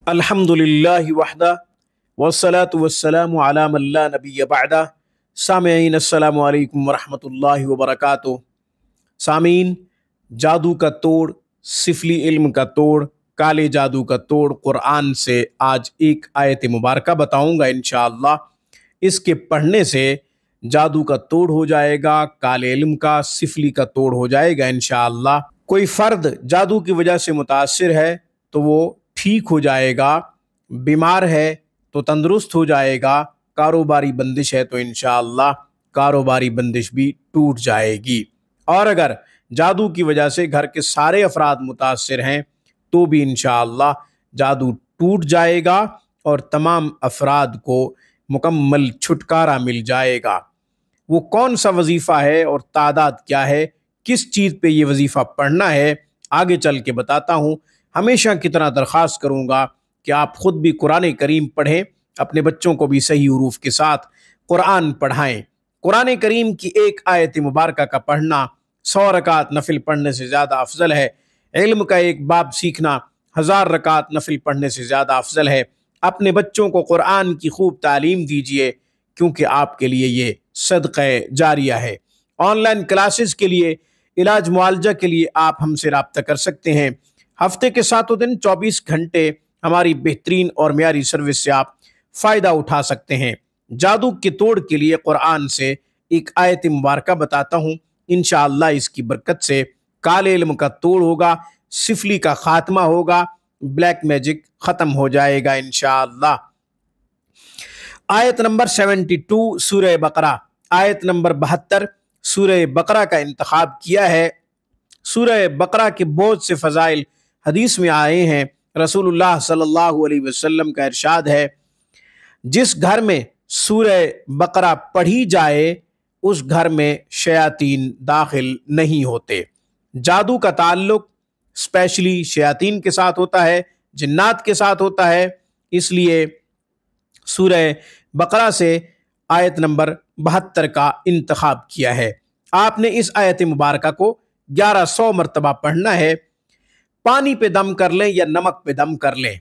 الحمدللہ وحدہ والصلاة والسلام علی من لا نبی بعدہ۔ سامعین السلام علیکم ورحمۃ اللہ وبرکاتہ۔ سامعین، جادو کا توڑ، سفلی علم کا توڑ، کالے جادو کا توڑ قرآن سے آج ایک آیت مبارکہ بتاؤں گا انشاءاللہ۔ اس کے پڑھنے سے جادو کا توڑ ہو جائے گا، کالے علم کا، سفلی کا توڑ ہو جائے گا انشاءاللہ۔ کوئی فرد جادو کی وجہ سے متاثر ہے تو وہ ٹھیک ہو جائے گا، بیمار ہے تو تندرست ہو جائے گا، کاروباری بندش ہے تو انشاءاللہ کاروباری بندش بھی ٹوٹ جائے گی، اور اگر جادو کی وجہ سے گھر کے سارے افراد متاثر ہیں تو بھی انشاءاللہ جادو ٹوٹ جائے گا اور تمام افراد کو مکمل چھٹکارا مل جائے گا۔ وہ کون سا وظیفہ ہے اور تعداد کیا ہے، کس چیز پہ یہ وظیفہ پڑھنا ہے، آگے چل کے بتاتا ہوں۔ ہمیشہ کی طرح درخواست کروں گا کہ آپ خود بھی قرآن کریم پڑھیں، اپنے بچوں کو بھی صحیح حروف کے ساتھ قرآن پڑھائیں۔ قرآن کریم کی ایک آیت مبارکہ کا پڑھنا 100 رکعت نفل پڑھنے سے زیادہ افضل ہے۔ علم کا ایک باب سیکھنا 1000 رکعت نفل پڑھنے سے زیادہ افضل ہے۔ اپنے بچوں کو قرآن کی خوب تعلیم دیجیے، کیونکہ آپ کے لیے یہ صدقہ جاریہ ہے۔ آن لائن کلاسز کے لیے، علاج معالجہ کے لیے آپ ہم سے رابطہ کر سکتے ہیں۔ ہفتے کے 7 دن 24 گھنٹے ہماری بہترین اور معیاری سروس سے آپ فائدہ اٹھا سکتے ہیں۔ جادو کے توڑ کے لیے قرآن سے ایک آیت مبارکہ بتاتا ہوں، انشاءاللہ اس کی برکت سے کالے علم کا توڑ ہوگا، سفلی کا خاتمہ ہوگا، بلیک میجک ختم ہو جائے گا انشاءاللہ۔ آیت نمبر 72 سورہ بقرہ، آیت نمبر 72 سورہ بقرہ کا انتخاب کیا ہے۔ سورہ بقرہ کے بہت سے فضائل حدیث میں آئے ہیں۔ رسول اللہ صلی اللہ علیہ وسلم کا ارشاد ہے، جس گھر میں سورہ بقرہ پڑھی جائے اس گھر میں شیاطین داخل نہیں ہوتے۔ جادو کا تعلق اسپیشلی شیاطین کے ساتھ ہوتا ہے، جنات کے ساتھ ہوتا ہے، اس لیے سورہ بقرہ سے آیت نمبر 72 کا انتخاب کیا ہے۔ آپ نے اس آیت مبارکہ کو 1100 مرتبہ پڑھنا ہے۔ پانی پہ دم کر لیں یا نمک پہ دم کر لیں،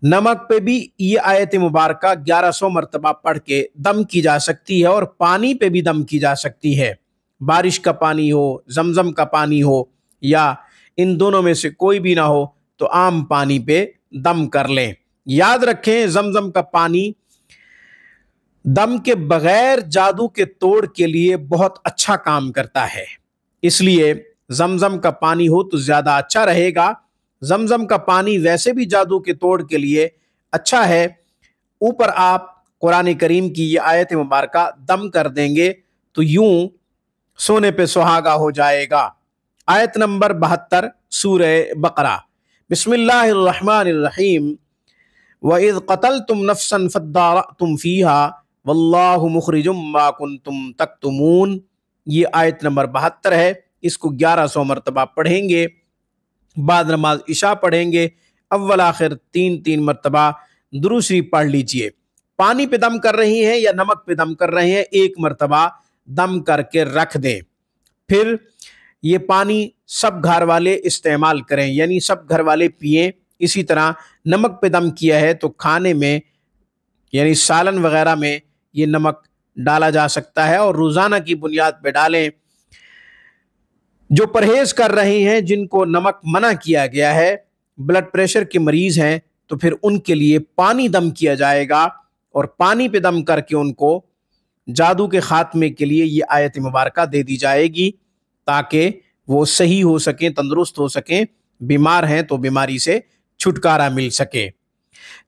نمک پہ بھی یہ آیت مبارکہ 1100 مرتبہ پڑھ کے دم کی جا سکتی ہے، اور پانی پہ بھی دم کی جا سکتی ہے۔ بارش کا پانی ہو، زمزم کا پانی ہو، یا ان دونوں میں سے کوئی بھی نہ ہو تو عام پانی پہ دم کر لیں۔ یاد رکھیں، زمزم کا پانی دم کے بغیر جادو کے توڑ کے لیے بہت اچھا کام کرتا ہے، اس لیے زمزم کا پانی ہو تو زیادہ اچھا رہے گا۔ زمزم کا پانی ویسے بھی جادو کے توڑ کے لیے اچھا ہے، اوپر آپ قرآن کریم کی یہ آیت مبارکہ دم کر دیں گے تو یوں سونے پہ سہاگا ہو جائے گا۔ آیت نمبر 72 سورہ بقرہ، بسم اللہ الرحمن الرحیم، وَإِذْ قَتَلْتُمْ نَفْسًا فَادَّارَأْتُمْ فِيهَا وَاللَّهُ مُخْرِجٌ مَا كُنْتُمْ تَكْتُمُونَ۔ یہ آیت نمبر 72 ہے، اس کو 1100 مرتبہ پڑھیں گے، بعد نماز عشاء پڑھیں گے، اول آخر 3 مرتبہ درود شریف پڑھ لیجئے۔ پانی پہ دم کر رہی ہیں یا نمک پہ دم کر رہے ہیں، 1 مرتبہ دم کر کے رکھ دیں، پھر یہ پانی سب گھر والے استعمال کریں، یعنی سب گھر والے پئیں۔ اسی طرح نمک پہ دم کیا ہے تو کھانے میں یعنی سالن وغیرہ میں یہ نمک ڈالا جا سکتا ہے، اور روزانہ کی بنیاد پہ ڈالیں۔ جو پرہیز کر رہے ہیں، جن کو نمک منع کیا گیا ہے، بلڈ پریشر کے مریض ہیں، تو پھر ان کے لیے پانی دم کیا جائے گا، اور پانی پہ دم کر کے ان کو جادو کے خاتمے کے لیے یہ آیت مبارکہ دے دی جائے گی، تاکہ وہ صحیح ہو سکیں، تندرست ہو سکیں، بیمار ہیں تو بیماری سے چھٹکارا مل سکے۔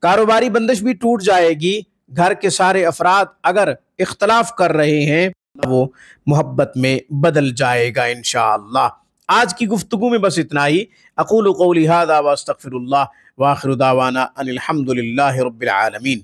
کاروباری بندش بھی ٹوٹ جائے گی۔ گھر کے سارے افراد اگر اختلاف کر رہے ہیں وہ محبت میں بدل جائے گا انشاءاللہ۔ آج کی گفتگو میں بس اتنا ہی۔ اقول قولی ھذا واستغفر اللہ، وآخر دعوانا ان الحمد للہ رب العالمین۔